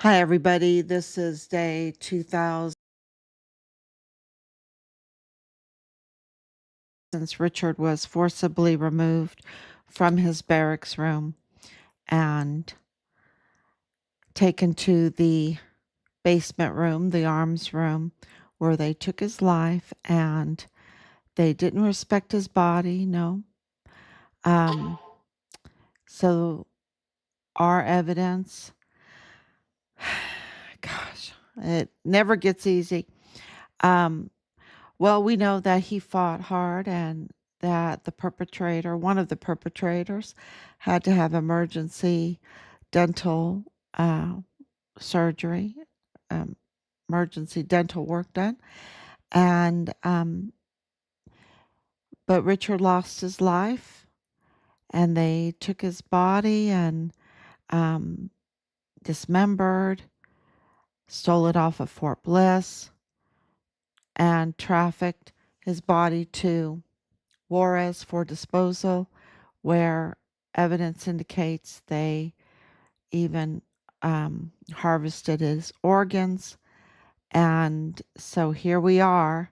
Hi, everybody. This is day 2000 since Richard was forcibly removed from his barracks room and taken to the basement room, the arms room, where they took his life and they didn't respect his body. No. Um, so our evidence, gosh, it never gets easy. Um, Well, we know that he fought hard and that the perpetrator, one of the perpetrators, had to have emergency dental uh, surgery, um, emergency dental work done. And, but Richard lost his life and they took his body and um, dismembered, stole it off of Fort Bliss, and trafficked his body to Juarez for disposal, where evidence indicates they even harvested his organs. And so here we are,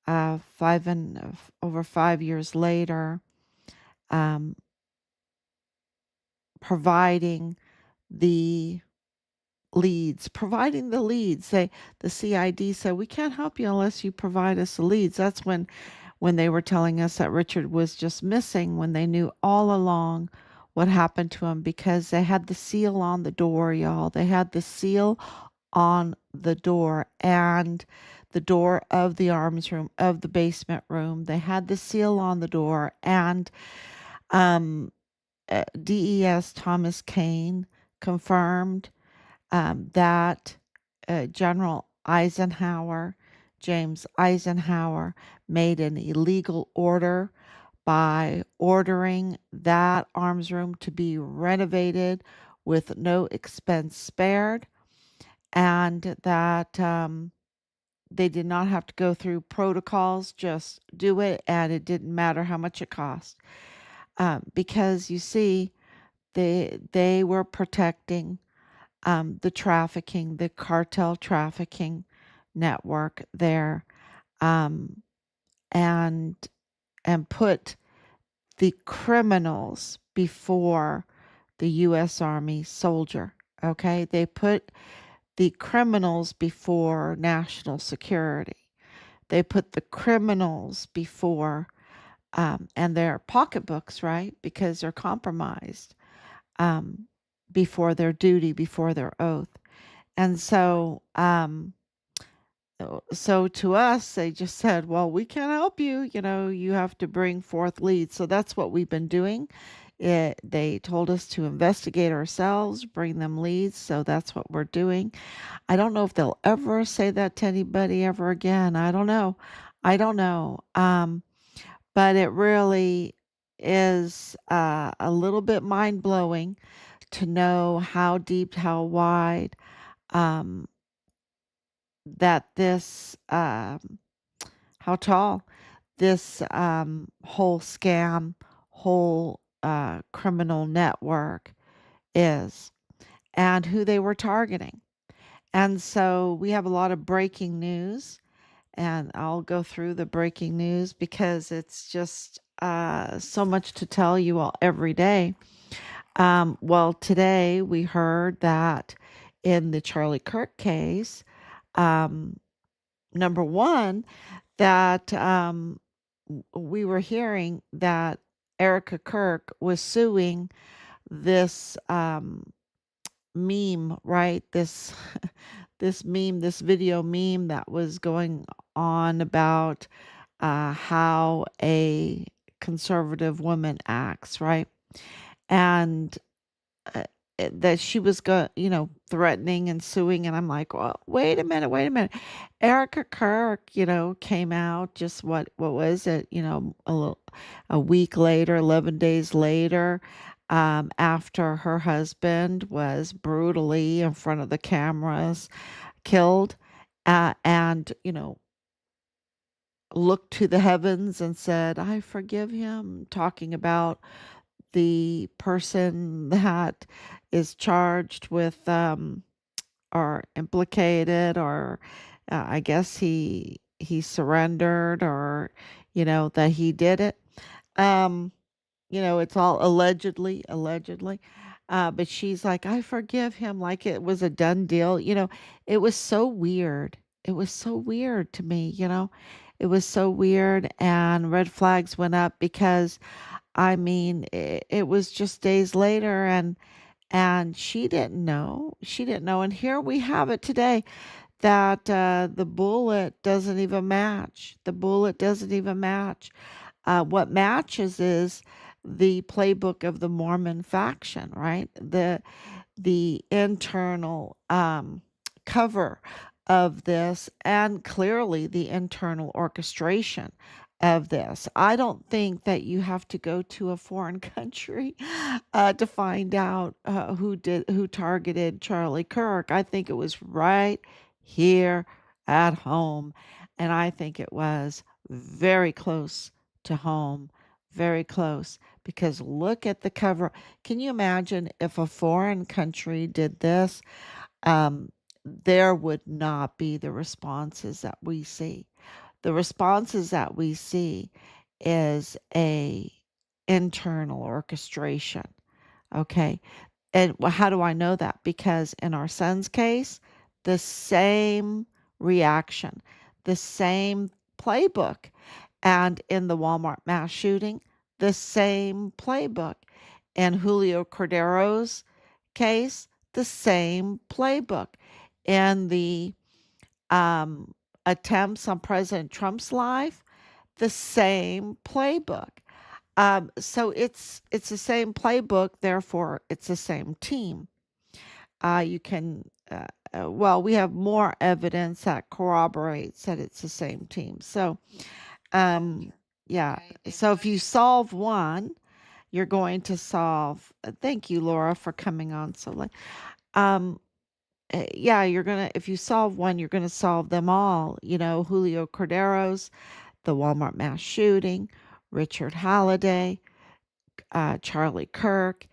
over 5 years later, um, providing the providing the leads. The CID said, we can't help you unless you provide us the leads. That's when they were telling us that Richard was just missing, when they knew all along what happened to him, because they had the seal on the door, y'all. They had the seal on the door, and the door of the arms room, of the basement room. They had the seal on the door, and um, DES Thomas Kane confirmed that General Eisenhower, James Eisenhower, made an illegal order by ordering that arms room to be renovated with no expense spared, and that they did not have to go through protocols, just do it, and it didn't matter how much it cost. Because you see, they were protecting the cartel trafficking network there, um, and put the criminals before the U.S. Army soldier. Okay, they put the criminals before national security. They put the criminals before and their pocketbooks, right? Because they're compromised um, before their duty, before their oath. And so to us, they just said, well, we can't help you. You have to bring forth leads. So that's what we've been doing. They told us to investigate ourselves, bring them leads. So that's what we're doing. I don't know if they'll ever say that to anybody ever again. I don't know. I don't know. But it really is a little bit mind blowing to know how deep, how wide, um, that how tall this whole scam, whole criminal network is, and who they were targeting. And so we have a lot of breaking news, and I'll go through the breaking news because it's just so much to tell you all every day. Well, today we heard that in the Charlie Kirk case, um, number one, that we were hearing that Erica Kirk was suing this meme, right? This this meme, this video meme that was going on about how a conservative woman acts, right? And uh, that she was threatening and suing, and I'm like, well, wait a minute, wait a minute. Erica Kirk, came out just what was it, a week later, 11 days later, after her husband was brutally in front of the cameras killed, and looked to the heavens and said, I forgive him, talking about the person that is charged with or implicated, or I guess he surrendered, or that he did it. Um, it's all allegedly. But she's like, I forgive him, like it was a done deal. It was so weird. It was so weird to me. It was so weird, and red flags went up because I mean, it was just days later, and she didn't know. She didn't know. And here we have it today that the bullet doesn't even match. The bullet doesn't even match. What matches is the playbook of the Mormon faction, right? The internal cover of this, and clearly the internal orchestration of this. I don't think that you have to go to a foreign country to find out who targeted Charlie Kirk. I think it was right here at home, and I think it was very close to home, very close, because look at the cover. Can you imagine if a foreign country did this? Um, there would not be the responses that we see. The responses that we see is a internal orchestration. Okay. And how do I know that? Because in our son's case, the same reaction, the same playbook. And in the Walmart mass shooting, the same playbook. In Julio Cordero's case, the same playbook. In the um, attempts on President Trump's life, the same playbook. So it's the same playbook, therefore it's the same team. You can well, we have more evidence that corroborates that it's the same team. So um, yeah. So if you solve one, you're going to solve. Thank you, Laura, for coming on so late. Um, yeah, if you solve one, you're gonna solve them all. Julio Cordero's, the Walmart mass shooting, Richard Halliday, Charlie Kirk,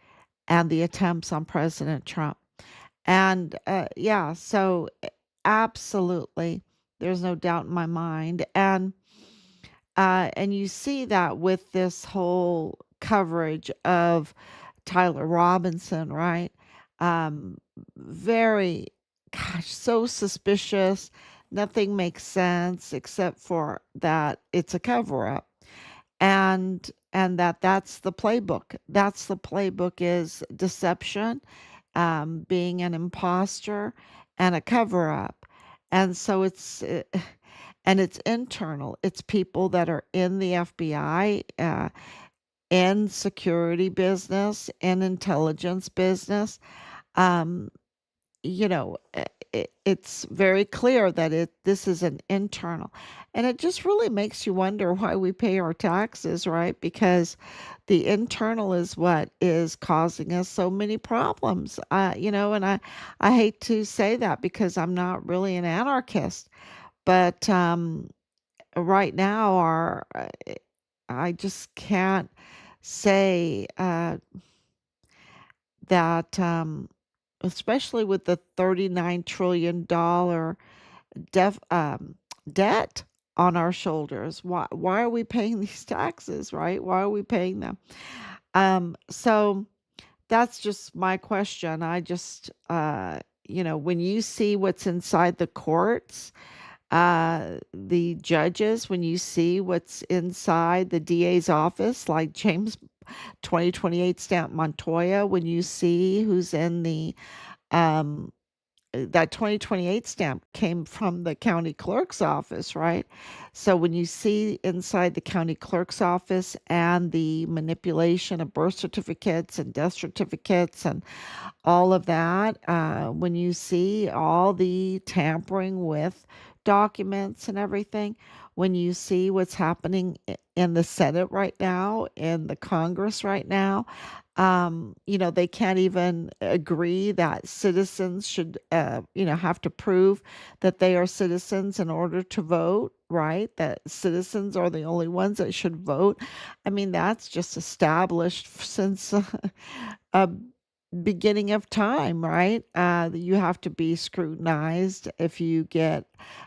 and the attempts on President Trump. And yeah, so absolutely, there's no doubt in my mind. And you see that with this whole coverage of Tyler Robinson, right? Um, very, gosh, so suspicious. Nothing makes sense except for that it's a cover up, and that's the playbook. That's the playbook is deception, being an imposter, and a cover up. And so and it's internal. It's people that are in the FBI, in security business, in intelligence business. Um, it's very clear that this is an internal, and it just really makes you wonder why we pay our taxes, right? Because the internal is what is causing us so many problems. And I hate to say that because I'm not really an anarchist, but right now I just can't say that, especially with the $39 trillion def, debt on our shoulders. Why are we paying these taxes, right? Why are we paying them? So that's just my question. I just, when you see what's inside the courts, the judges, when you see what's inside the DA's office, like James 2028 stamp Montoya, when you see who's in um, that 2028 stamp came from the county clerk's office, right? So when you see inside the county clerk's office and the manipulation of birth certificates and death certificates and all of that, when you see all the tampering with documents and everything, when you see what's happening in the Senate right now, in the Congress right now, they can't even agree that citizens should, have to prove that they are citizens in order to vote, right? That citizens are the only ones that should vote. I mean, that's just established since uh, beginning of time, right? You have to be scrutinized if you get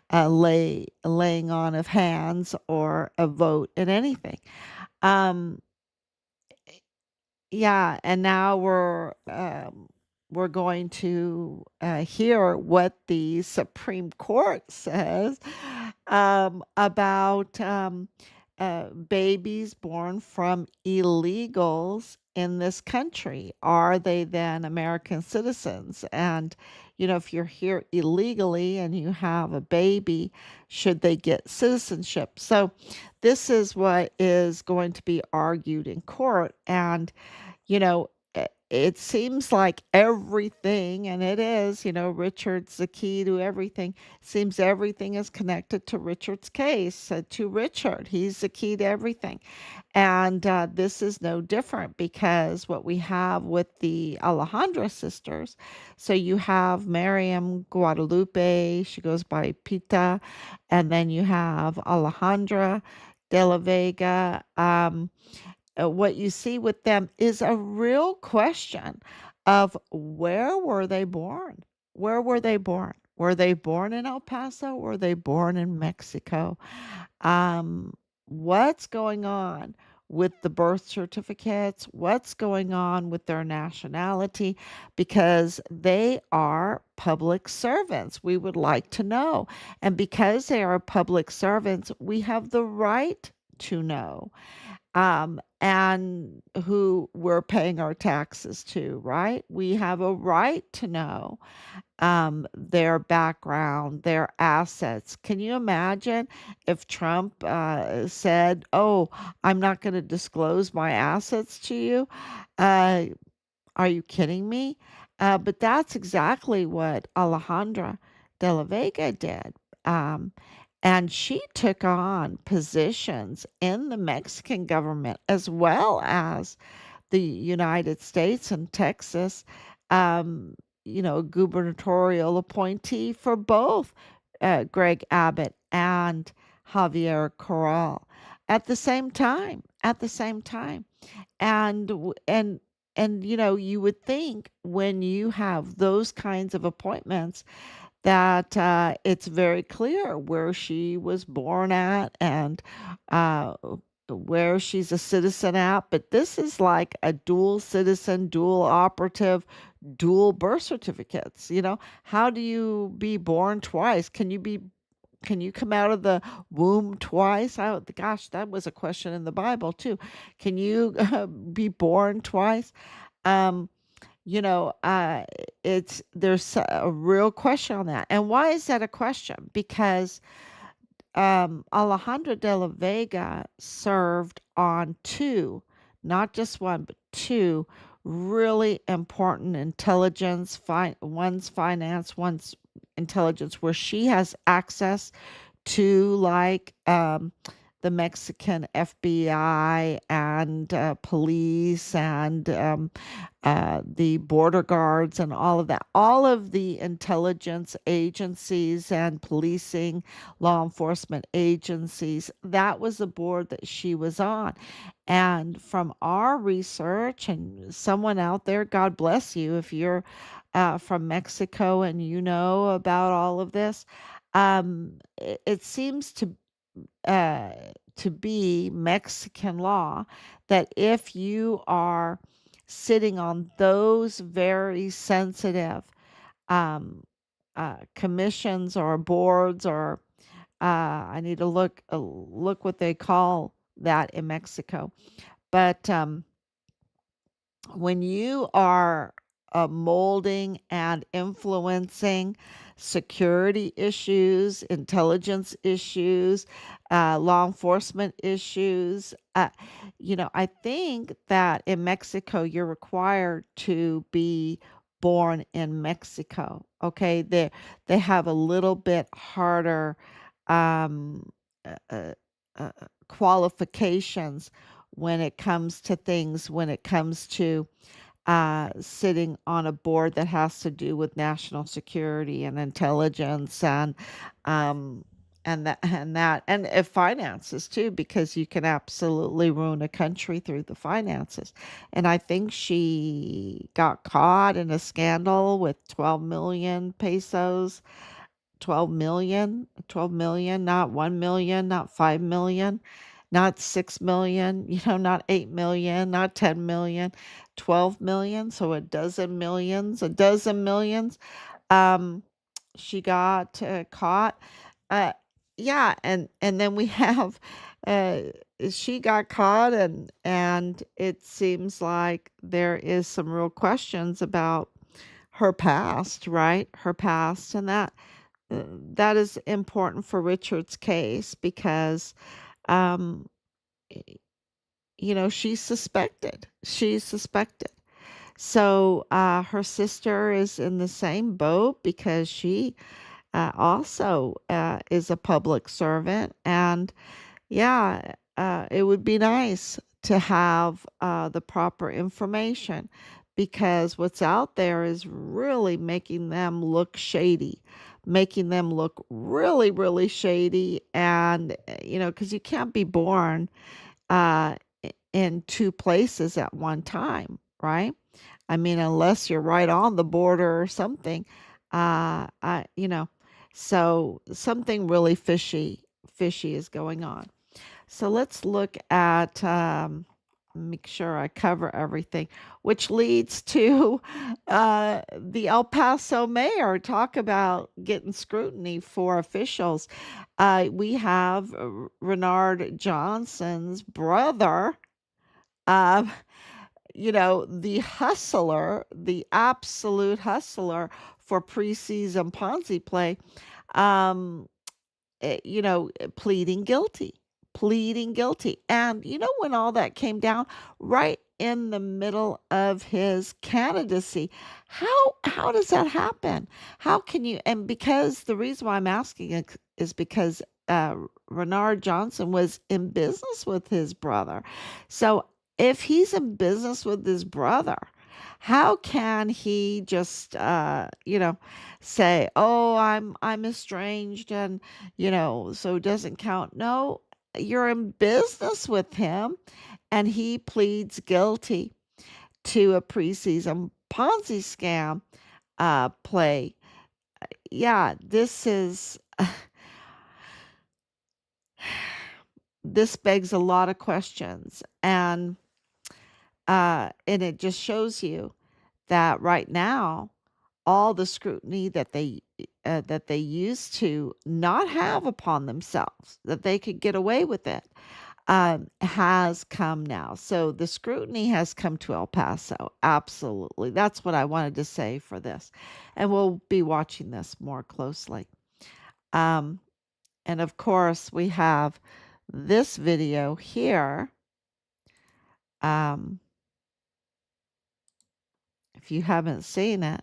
a laying on of hands or a vote in anything. Um, yeah, and now we're going to hear what the Supreme Court says about babies born from illegals in this country. Are they then American citizens? And, if you're here illegally and you have a baby, should they get citizenship? So, this is what is going to be argued in court. And it seems like everything, and it is, Richard's the key to everything. Seems everything is connected to Richard's case, to Richard. He's the key to everything. And this is no different because what we have with the Alejandra sisters, so you have Miriam Guadalupe, she goes by Pita, and then you have Alejandra de la Vega. What you see with them is a real question of where were they born? Where were they born? Were they born in El Paso? Were they born in Mexico? What's going on with the birth certificates? What's going on with their nationality? Because they are public servants. We would like to know. And because they are public servants, we have the right to know, and who we're paying our taxes to, right? We have a right to know their background, their assets. Can you imagine if Trump said, "Oh, I'm not going to disclose my assets to you"? Uh, are you kidding me? But that's exactly what Alejandra de la Vega did. Um, and she took on positions in the Mexican government as well as the United States and Texas, um, gubernatorial appointee for both Greg Abbott and Javier Corral at the same time. At the same time, and you would think when you have those kinds of appointments that it's very clear where she was born at and uh, where she's a citizen at. But this is like a dual citizen, dual operative, dual birth certificates. How do you be born twice? Can you come out of the womb twice? Gosh, that was a question in the Bible too. Can you be born twice? Um, you know, uh, there's a real question on that. And why is that a question? Because Alejandro de la Vega served on two, not just one, but two really important intelligence, one's finance, one's intelligence, where she has access to like the Mexican FBI and police and the border guards and all of that, all of the intelligence agencies and policing law enforcement agencies. That was the board that she was on. And from our research, and someone out there, God bless you if you're from Mexico and you know about all of this, it seems uh, to be Mexican law that if you are sitting on those very sensitive commissions or boards, or I need to look what they call that in Mexico. But when you are molding and influencing security issues, intelligence issues, law enforcement issues, I think that in Mexico you're required to be born in Mexico. Okay, they have a little bit harder um, uh, uh, uh, qualifications when it comes to things, when it comes to sitting on a board that has to do with national security and intelligence and um, And finances too, because you can absolutely ruin a country through the finances. And I think she got caught in a scandal with 12 million pesos. 12 million, not 1 million, not 5 million, not 6 million, not 8 million, not 10 million, 12 million. So a dozen millions. Um, she got caught. Uh, yeah, and then we have, uh, she got caught, and it seems like there is some real questions about her past, right? Her past, and that is important for Richard's case because, um, she's suspected. She's suspected. So her sister is in the same boat because she also is a public servant. And yeah, it would be nice to have the proper information because what's out there is really making them look shady, making them look really, really shady. And, because you can't be born uh, in two places at one time, right? I mean, unless you're right on the border or something, I, so something really fishy is going on. So let's look at, make sure I cover everything, which leads to the El Paso mayor. Talk about getting scrutiny for officials. We have Renard Johnson's brother, uh, the hustler, the absolute hustler for preseason Ponzi play. Um, pleading guilty, pleading guilty. And when all that came down, right in the middle of his candidacy, how does that happen? How can you? And because the reason why I'm asking it is because Renard Johnson was in business with his brother. So if he's in business with his brother, how can he just say, "Oh, I'm estranged and so it doesn't count." No, you're in business with him and he pleads guilty to a preseason Ponzi scam play. Yeah, this begs a lot of questions, and it just shows you that right now all the scrutiny that they used to not have upon themselves, that they could get away with it, has come now. So the scrutiny has come to El Paso. Absolutely. That's what I wanted to say for this. And we'll be watching this more closely. Um, and of course, we have this video here. Um, if you haven't seen it,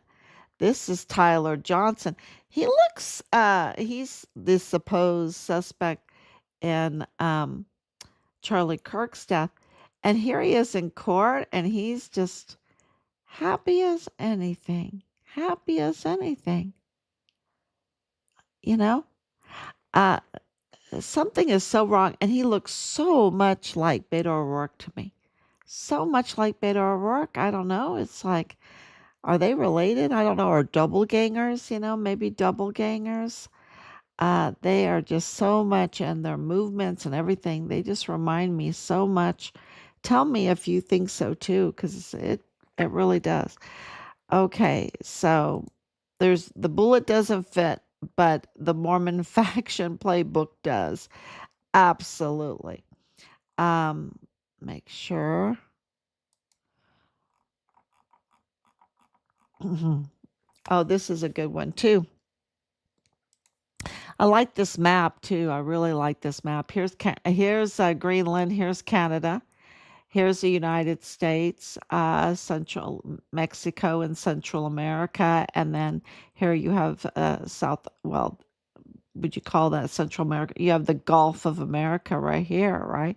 this is Tyler Johnson. He's the supposed suspect in Charlie Kirk's death. And here he is in court and he's just happy as anything. Happy as anything. You know? Uh Something is so wrong and he looks so much like Beto O'Rourke to me. So much like Beto O'Rourke. I don't know. It's like, are they related? I don't know. Or double gangers, maybe double gangers. They are just so much, and their movements and everything, they just remind me so much. Tell me if you think so too, because it really does. Okay, so there's the bullet doesn't fit, but the Mormon faction playbook does. Absolutely. Um, make sure. Oh, this is a good one too. I like this map too. I really like this map. Here's Greenland. Here's Canada. Here's the United States, Central Mexico, and Central America, and then here you have South. Well, would you call that Central America? You have the Gulf of America right here, right?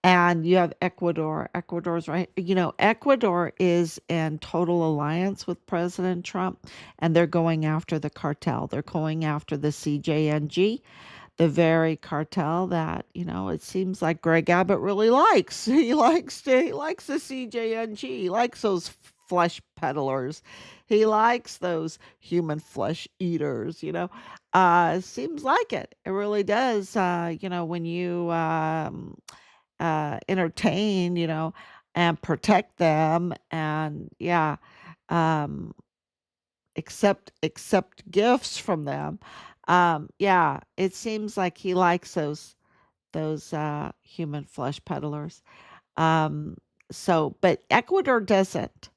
And you have Ecuador. Ecuador's right. Ecuador is in total alliance with President Trump, and they're going after the cartel. They're going after the CJNG. the very cartel that, it seems like Greg Abbott really likes. He likes the CJNG. He likes those flesh peddlers. He likes those human flesh eaters. It seems like it. It really does. When you entertain, and protect them, and yeah, um, accept gifts from them. Yeah, it seems like he likes those human flesh peddlers. Um, but Ecuador doesn't.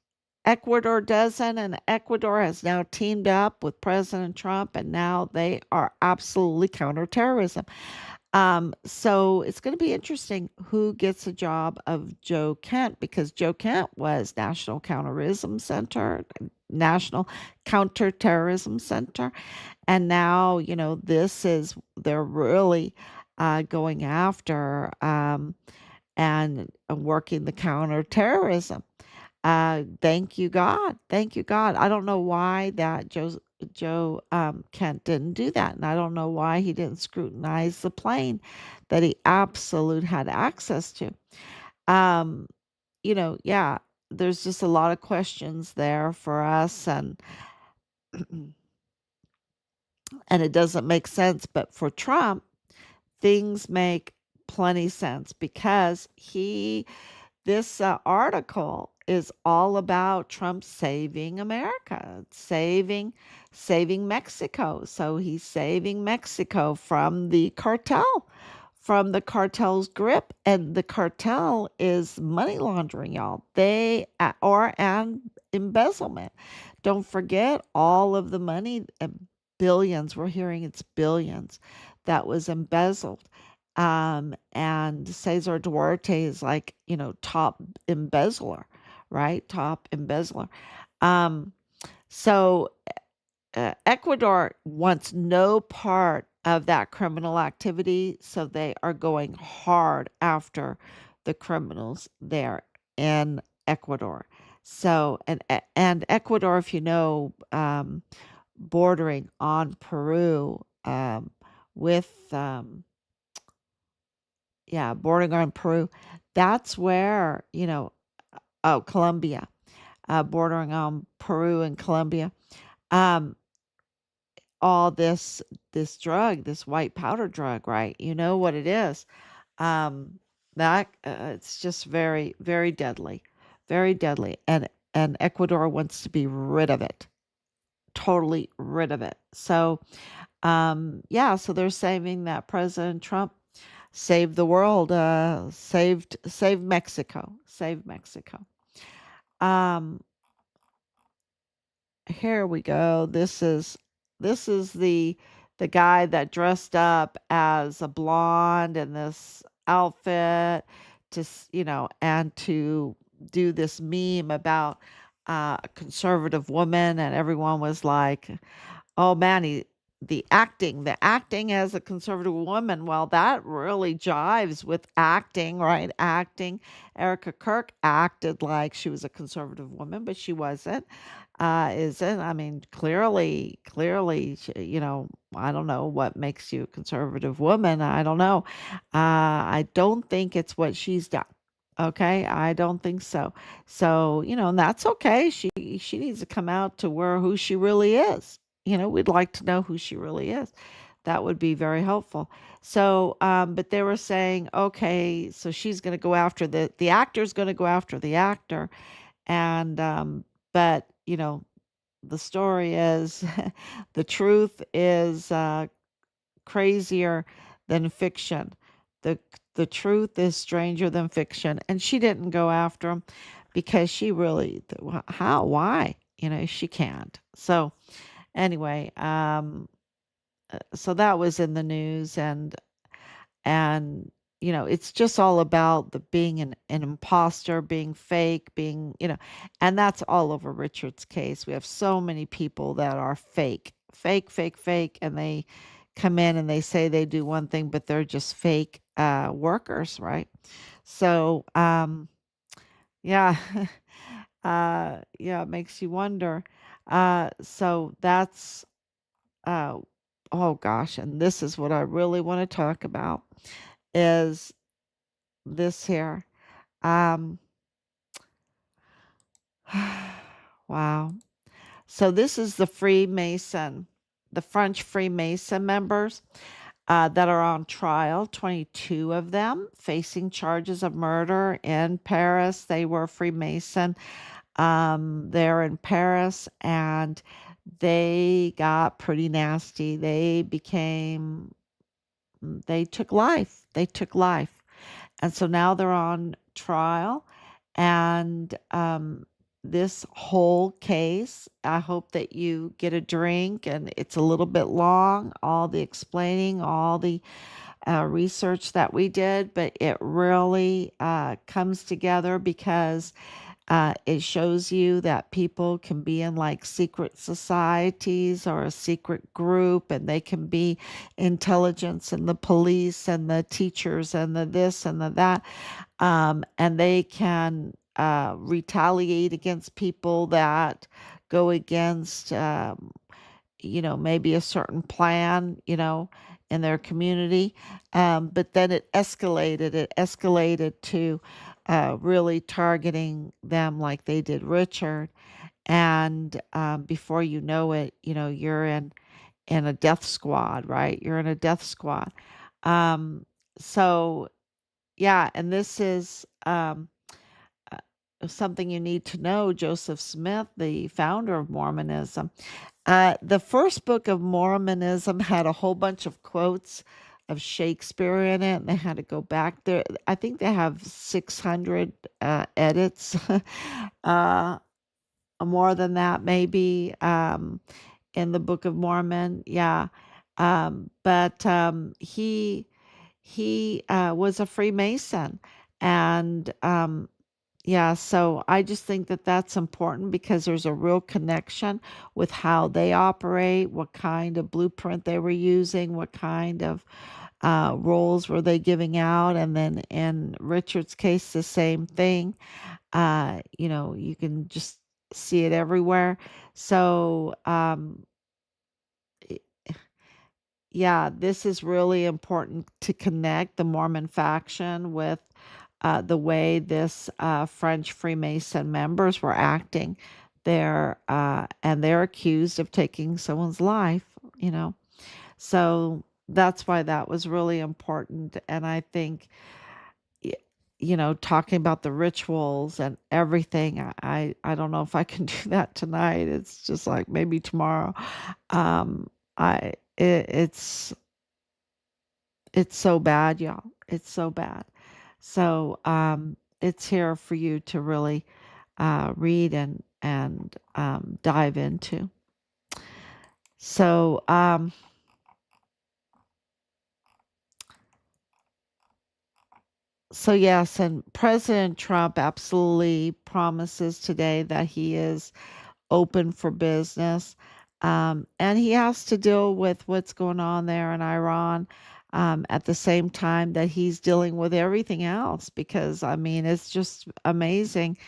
Ecuador doesn't, and Ecuador has now teamed up with President Trump, and now they are absolutely counterterrorism. So it's going to be interesting who gets a job of Joe Kent, because Joe Kent was National Counterterrorism Center, and now they're really going after and working the counterterrorism. Thank you, God. Thank you, God. I don't know why that Joe Kent didn't do that, and I don't know why he didn't scrutinize the plane that he absolute had access to. Um, yeah, there's just a lot of questions there for us, and it doesn't make sense. But for Trump, things make plenty sense because this article is all about Trump saving America, saving Mexico. So he's saving Mexico from the cartel's grip, and the cartel is money laundering, y'all. They or and embezzlement. Don't forget all of the money, billions. We're hearing it's billions that was embezzled. And Cesar Duarte is like, top embezzler, right? Top embezzler. Um, so Ecuador wants no part of that criminal activity, so they are going hard after the criminals there in Ecuador. So, and Ecuador, if you know, bordering on Peru, with yeah, bordering on Peru. That's where, oh, Colombia, bordering on Peru and Colombia. Um, all this drug, this white powder drug, right? You know what it is. Um, that it's just very, very deadly, and Ecuador wants to be rid of it, totally rid of it. So, yeah, so they're saying that President Trump saved the world, saved Mexico, saved Mexico. Um, Here we go. This is the guy that dressed up as a blonde in this outfit and to do this meme about a conservative woman, and everyone was like, oh man, the acting as a conservative woman, well, that really jives with acting, right? Acting. Erica Kirk acted like she was a conservative woman, but she wasn't. Isn't? I mean, clearly, I don't know what makes you a conservative woman. I don't know. I don't think it's what she's done. Okay, I don't think so. So, and that's okay. She needs to come out to who she really is. We'd like to know who she really is. That would be very helpful. So, but they were saying, okay, so she's going to go after the actor's going to go after the actor, and but the story is the truth is crazier than fiction. The the truth is stranger than fiction. And she didn't go after him because she really how why? She can't. So anyway, so that was in the news, and it's just all about the being an imposter, being fake, and that's all over Richard's case. We have so many people that are fake, and they come in and they say they do one thing, but they're just fake workers, right? So yeah. Yeah, it makes you wonder. So that's uh oh gosh, and this is what I really want to talk about is this here. Um, wow. So this is the Freemason, the French Freemason members that are on trial, 22 of them facing charges of murder in Paris. They were Freemason. They're in Paris and they got pretty nasty. They took life. They took life. And so now they're on trial. And this whole case, I hope that you get a drink, and it's a little bit long, all the explaining, all the research that we did, but it really comes together because it shows you that people can be in like secret societies or a secret group, and they can be intelligence and the police and the teachers and the this and the that, and they can retaliate against people that go against maybe a certain plan, in their community. But then it escalated to really targeting them like they did Richard. And before you know it, you're in a death squad, right? You're in a death squad. Um, so, yeah, and this is uh, something you need to know. Joseph Smith, the founder of Mormonism, the first book of Mormonism had a whole bunch of quotes of Shakespeare in it, and they had to go back there. I think they have 600 edits, uh, more than that, maybe, in the Book of Mormon. Yeah, but he was a Freemason, and yeah, so I just think that that's important because there's a real connection with how they operate, what kind of blueprint they were using, what kind of roles were they giving out, and then in Richard's case, the same thing. You can just see it everywhere. So, yeah, this is really important to connect the Mormon faction with the way this French Freemason members were acting. And they're accused of taking someone's life, you know. So that's why that was really important. And I think, y- talking about the rituals and everything, I don't know if I can do that tonight. It's just like maybe tomorrow. Um, I it, it's so bad, y'all. It's so bad. So it's here for you to really read and dive into. So so yes, and President Trump absolutely promises today that he is open for business. And he has to deal with what's going on there in Iran, at the same time that he's dealing with everything else. Because I mean, it's just amazing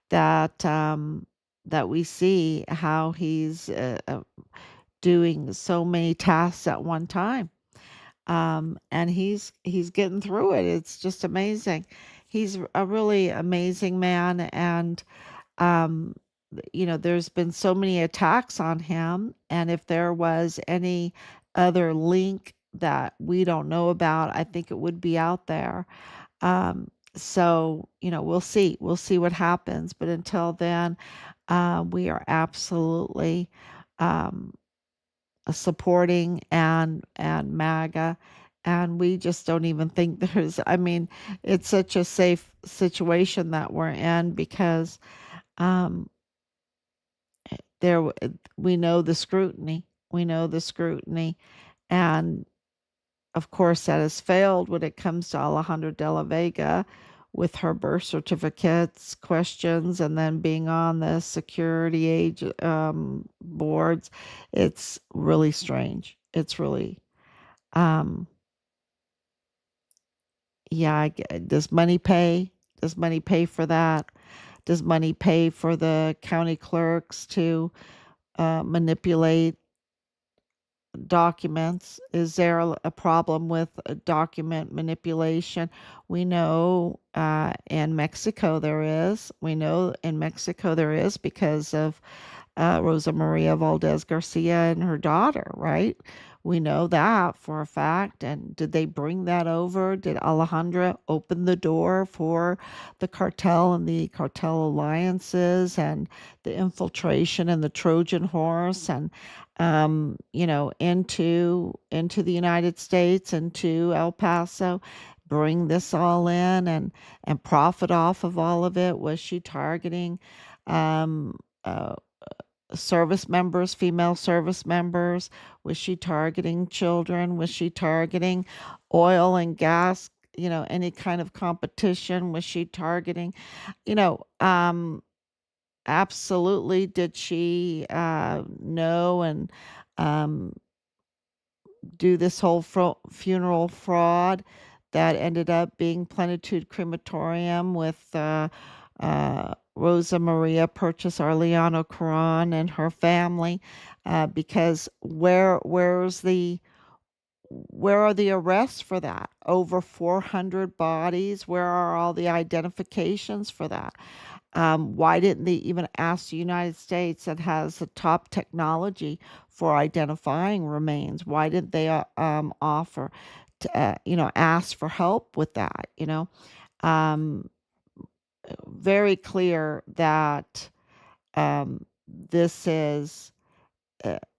that we see how he's doing so many tasks at one time. And he's getting through it. It's just amazing. He's a really amazing man, and um, there's been so many attacks on him, and if there was any other link that we don't know about, I think it would be out there. So, we'll see what happens. But until then, we are absolutely um, supporting and MAGA. And we just don't even think I mean, it's such a safe situation that we're in because um, there we know the scrutiny. We know the scrutiny. And of course, that has failed when it comes to Alejandra de la Vega with her birth certificates questions and then being on the security age boards. It's really strange. It's really, um, yeah. Does money pay? Does money pay for that? Does money pay for the county clerks to manipulate documents? Is there a problem with document manipulation? We know in Mexico there is. We know in Mexico there is because of Rosa Maria Valdez Garcia and her daughter, right? We know that for a fact. And did they bring that over? Did Alejandra open the door for the cartel and the cartel alliances and the infiltration and the Trojan horse and into the United States, into El Paso, bring this all in and profit off of all of it? Was she targeting um, uh, service members, female service members? Was she targeting children? Was she targeting oil and gas? Any kind of competition? Was she targeting? You know, um, Absolutely. Did she know and um, do this whole funeral fraud that ended up being Plenitude Crematorium with Rosa Maria Purchase Arellano Caron and her family? Because where are the arrests for that? Over 400 bodies. Where are all the identifications for that? Why didn't they even ask the United States that has the top technology for identifying remains? Why didn't they offer to, ask for help with that? Um, Very clear that this is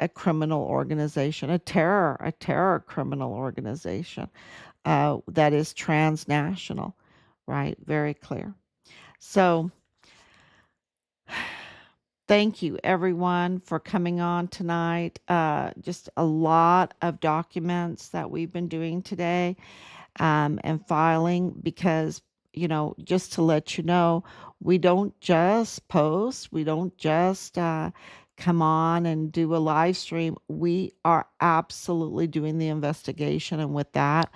a criminal organization, a terror criminal organization that is transnational, right? Very clear. So, thank you, everyone, for coming on tonight. Just a lot of documents that we've been doing today and filing because, just to let you know, we don't just post, we don't just come on and do a live stream. We are absolutely doing the investigation. And with that,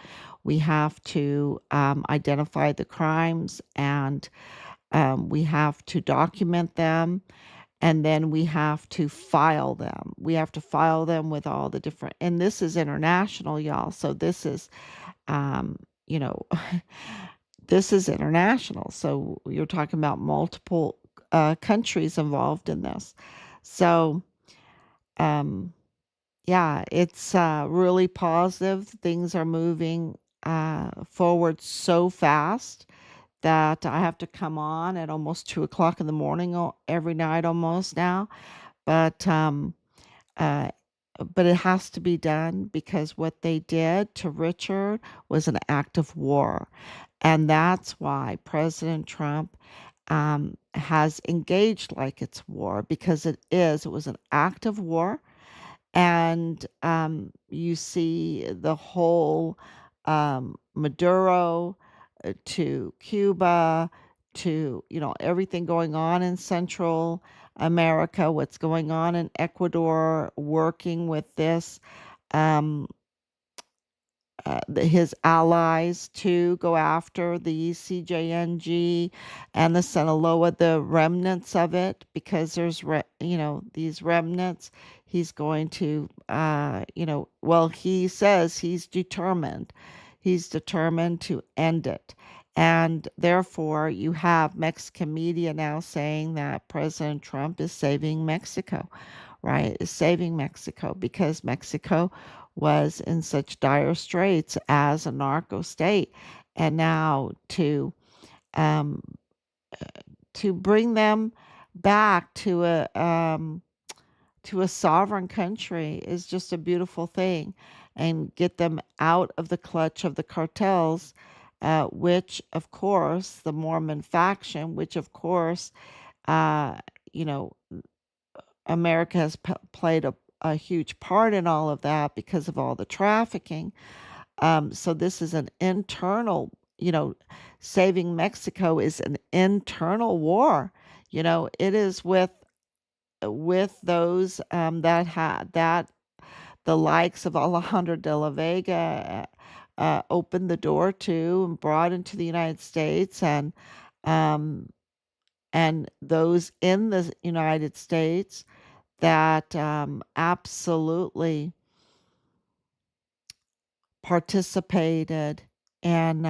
we have to identify the crimes and we have to document them and then we have to file them. We have to file them with all the different, and this is international, y'all. So this is, um, you know, this is international. So you're talking about multiple countries involved in this. So, um, yeah, it's really positive. Things are moving forward so fast that I have to come on at almost 2 o'clock in the morning every night almost now. But uh, but it has to be done because what they did to Richard was an act of war, and that's why President Trump has engaged like it's war because it is. It was an act of war, and you see the whole Maduro to Cuba to everything going on in Central America, what's going on in Ecuador, working with this. Um, his allies to go after the CJNG and the Sinaloa, the remnants of it, because there's, these remnants. He's going to, well, he says he's determined. He's determined to end it. And therefore, you have Mexican media now saying that President Trump is saving Mexico, right? Is saving Mexico because Mexico was in such dire straits as a narco state. And now um, to bring them back to a sovereign country is just a beautiful thing, and get them out of the clutch of the cartels, which of course the Mormon faction, which of course uh, you know America has played a huge part in all of that because of all the trafficking. So this is an internal, saving Mexico is an internal war. It is with those that had that the likes of Alejandro de la Vega opened the door to and brought into the United States, um, and those in the United States that absolutely. participated in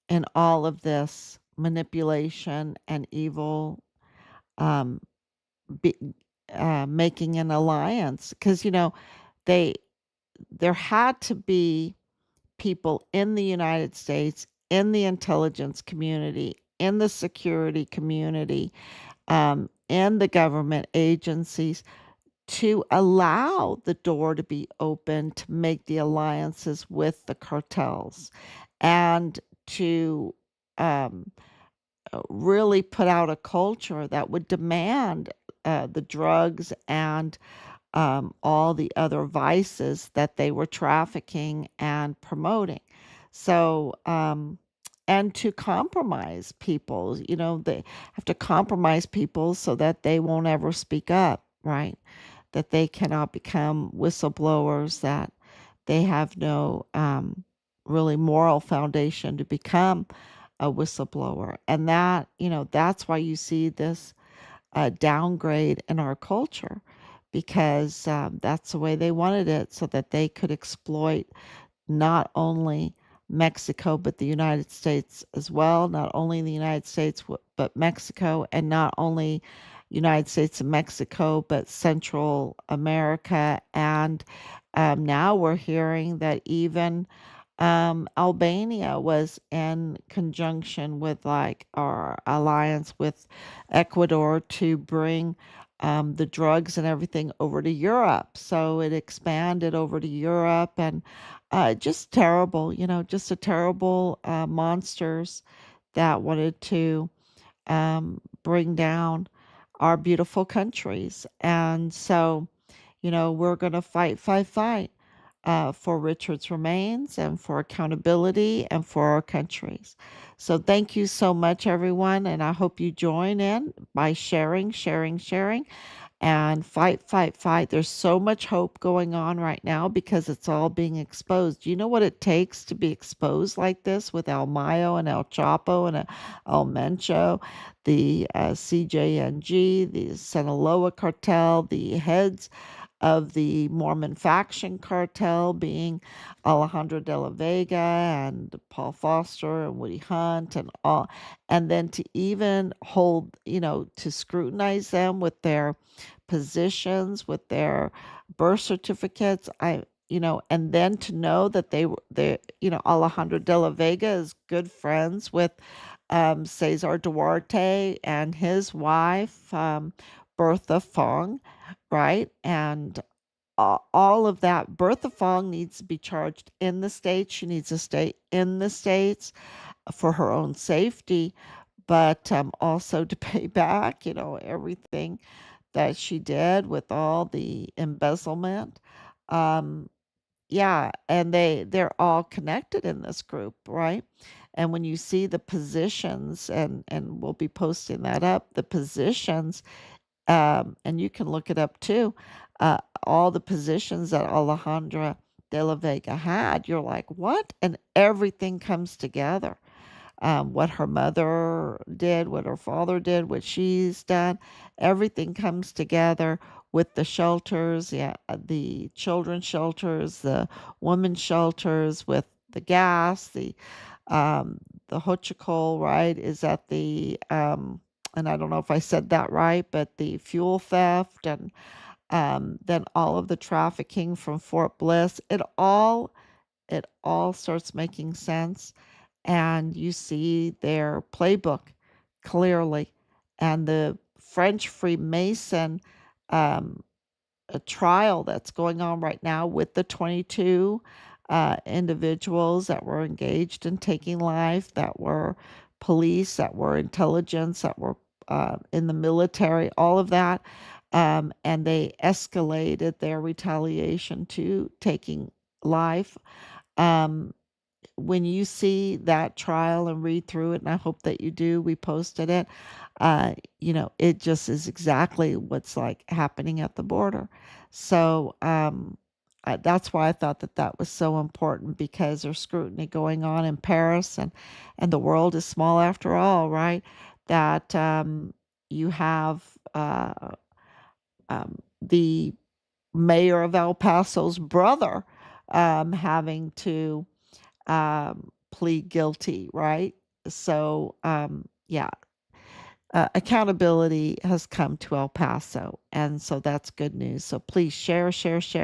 in all of this manipulation and evil, um, be, making an alliance because they there had to be people in the United States, in the intelligence community, in the security community, in the government agencies to allow the door to be open to make the alliances with the cartels and to um, really put out a culture that would demand the drugs and all the other vices that they were trafficking and promoting. So, and to compromise people, they have to compromise people so that they won't ever speak up, right? That they cannot become whistleblowers, that they have no really moral foundation to become a whistleblower. And that's why you see this downgrade in our culture because that's the way they wanted it so that they could exploit not only Mexico, but the United States as well. Not only the United States, but Mexico, and not only United States and Mexico, but Central America. And now we're hearing that even Albania was in conjunction with like our alliance with Ecuador to bring the drugs and everything over to Europe. So it expanded over to Europe and just terrible, just a terrible monsters that wanted to bring down our beautiful countries. And so, we're going to fight, fight, fight for Richard's remains and for accountability and for our countries. So thank you so much, everyone. And I hope you join in by sharing, sharing, sharing and fight, fight, fight. There's so much hope going on right now because it's all being exposed. Do you know what it takes to be exposed like this with El Mayo and El Chapo and El Mencho, the CJNG, the Sinaloa cartel, the heads of the Mormon faction cartel being Alejandro de la Vega and Paul Foster and Woody Hunt and all, and then to even hold, to scrutinize them with their positions, with their birth certificates. And then to know that Alejandro de la Vega is good friends with Cesar Duarte and his wife, Bertha Fong, right? And all of that. Bertha Fong needs to be charged in the States. She needs to stay in the States for her own safety, but also to pay back, everything that she did with all the embezzlement. Um, yeah, and they're all connected in this group, right? And when you see the positions, and we'll be posting that up, the positions, and you can look it up too, all the positions that Alejandra de la Vega had, you're like, what? And everything comes together. What her mother did, what her father did, what she's done, everything comes together with the shelters, yeah, the children's shelters, the women's shelters, with the gas, um, the Hochikol, right, is at and I don't know if I said that right, but the fuel theft and then all of the trafficking from Fort Bliss, it all starts making sense, and you see their playbook clearly. And the French Freemason um, a trial that's going on right now with the 22 individuals that were engaged in taking life, that were police, that were intelligence, that were in the military, all of that. And they escalated their retaliation to taking life. Um, when you see that trial and read through it, and I hope that you do, we posted it, it just is exactly what's like happening at the border. So that's why I thought that that was so important because there's scrutiny going on in Paris, and the world is small after all, right? That you have the mayor of El Paso's brother having to plead guilty, right? So, yeah, accountability has come to El Paso, and so that's good news. So please share, share, share.